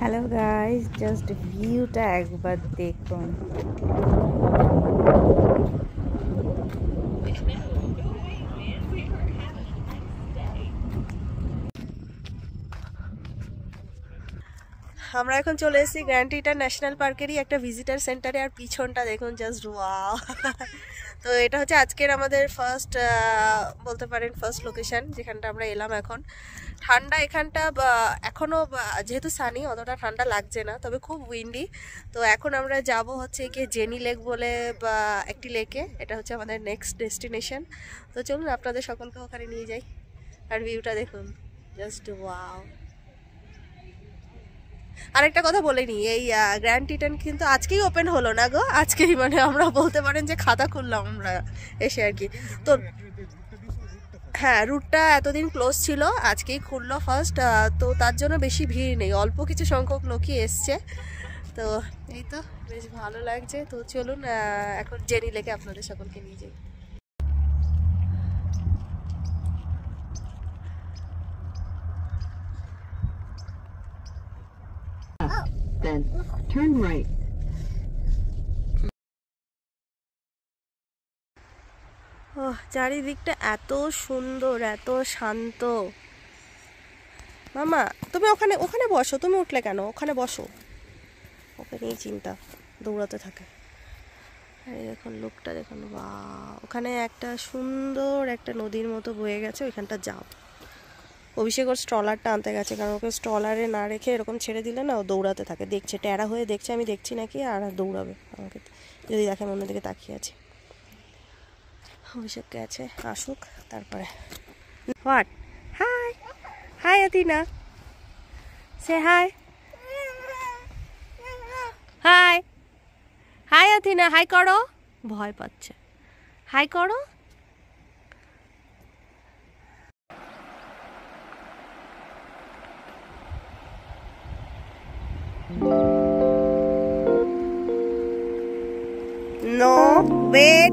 Hello guys, just ভিউটা একবার দেখুন। আমরা এখন চলে এসেছি গ্র্যান্ড টিটান ন্যাশনাল পার্কেরই একটা ভিজিটার সেন্টারে, আর পিছনটা দেখুন জাস্ট ওয়াও। তো এটা হচ্ছে আজকের আমাদের ফার্স্ট বলতে পারেন ফার্স্ট লোকেশন যেখানটা আমরা এলাম। এখন ঠান্ডা এখানটা এখনও যেহেতু সানি অতটা ঠান্ডা লাগছে না, তবে খুব উইন্ডি। তো এখন আমরা যাব হচ্ছে গিয়ে জেনি লেক বলে বা একটি লেকে, এটা হচ্ছে আমাদের নেক্সট ডেস্টিনেশন। তো চলুন আপনাদের সকলকে ওখানে নিয়ে যাই, আর ভিউটা দেখুন জাস্ট ওয়াও। আরেকটা কথা বলে নি, এই গ্র্যান্ড টিটান কিন্তু আজকেই ওপেন হলো না গো, আজকেই মানে আমরা বলতে পারেন যে খাতা খুললাম আমরা এসে আর কি। তো হ্যাঁ, রুটটা এতদিন ক্লোজ ছিল, আজকেই খুললো ফার্স্ট। তো তার জন্য বেশি ভিড় নেই, অল্প কিছু সংখ্যক লোকই এসছে। তো এই তো বেশ ভালো লাগছে। তো চলুন এখন জেনি লেকে আপনাদের সকলকে নিয়ে যাই। Then turn right. চারিদিকটা এত সুন্দর, এত শান্ত। মামা তুমি ওখানে ওখানে বসো, তুমি উঠলে কেন? ওখানে বসো, ওকে নিয়ে চিন্তা, দৌড়াতে থাকে। আর দেখুন লোকটা দেখুন, বা ওখানে একটা সুন্দর একটা নদীর মতো বয়ে গেছে, ওইখানটা যাও। অভিষেক ওর স্ট্রলারটা আনতে গেছে, কারণ ওকে স্ট্রলারে না রেখে এরকম ছেড়ে দিলে না ও দৌড়াতে থাকে, দেখছে ট্যারা হয়ে দেখছে আমি দেখছি নাকি, আর দৌড়াবে আমাকে যদি দেখে আমি অন্যদিকে তাকিয়ে আছি। অভিষেক গেছে, আসুক তারপরে। What? Hi hi Atina, say hi. Hi hi Atina, hi করো। ভয় পাচ্ছে, হাই করো। No wait.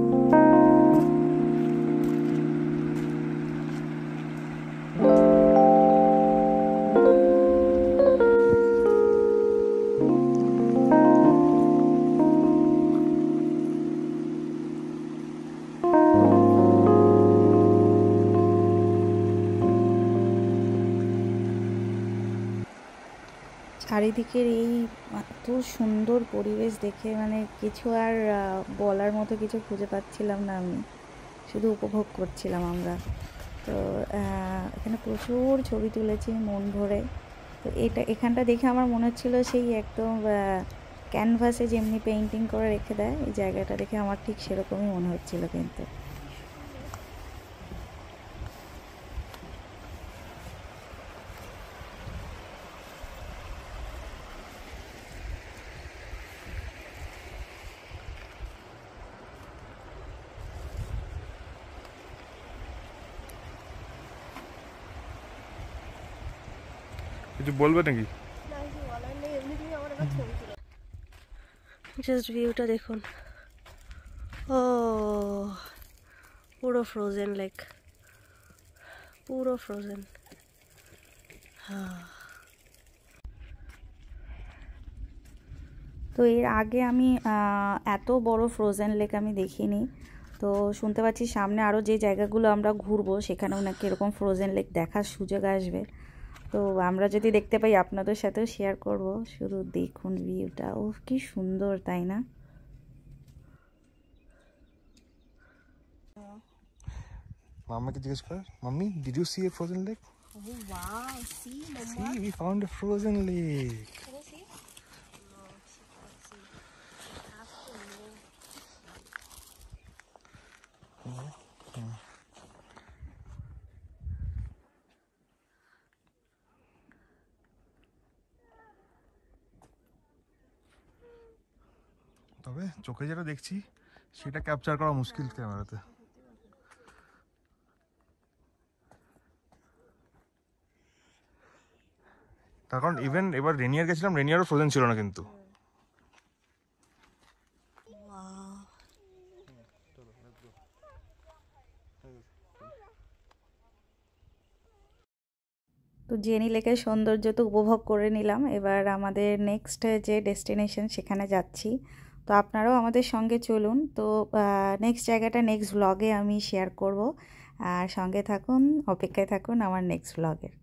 চারিদিকের এই এত সুন্দর পরিবেশ দেখে মানে কিছু আর বলার মতো কিছু খুঁজে পাচ্ছিলাম না, আমি শুধু উপভোগ করছিলাম আমরা। তো এখানে প্রচুর ছবি তুলেছি মন ভরে। তো এখানটা দেখে আমার মনে হচ্ছিলো সেই একদম ক্যানভাসে যেমনি পেইন্টিং করে রেখে দেয়, এই জায়গাটা দেখে আমার ঠিক সেরকমই মনে হচ্ছিলো। কিন্তু কিছু বলবে নাকি? জাস্ট ভিউটা দেখুন, ও পুরো ফ্রোজেন লেক, পুরো ফ্রোজেন। তো এর আগে আমি এত বড় ফ্রোজেন লেক আমি দেখিনি। তো শুনতে পাচ্ছি সামনে আরও যে জায়গাগুলো আমরা ঘুরবো সেখানেও নাকি এরকম ফ্রোজেন লেক দেখার সুযোগ আসবে। তো আমরা যদি দেখতে পাই আপনাদের সাথেও শেয়ার করব। শুধু দেখুন ভিউটা, ও কি সুন্দর, তাই না? মাম্মাকে জিজ্ঞেস কর, mummy did you see a frozen lake? Oh wow, see mama. See, we found a frozen lake. Can I see? No, she can't see. Have to know. তবে চোখে যেটা দেখছি সেটা ক্যাপচার করা মুশকিল ক্যামেরাতে। তার কারণ ইভেন এবার রেনিয়ার গেছিলাম, রেনিয়ারও ফ্রোজেন ছিল না কিন্তু। তো জেনি লেকের সৌন্দর্য তো উপভোগ করে নিলাম, এবার আমাদের নেক্সট যে ডেস্টিনেশন সেখানে যাচ্ছি। তো আপনারাও আমাদের সঙ্গে চলুন। তো নেক্সট জায়গাটা নেক্সট ব্লগে আমি শেয়ার করব, আর সঙ্গে থাকুন, অপেক্ষায় থাকুন আমার নেক্সট ব্লগের।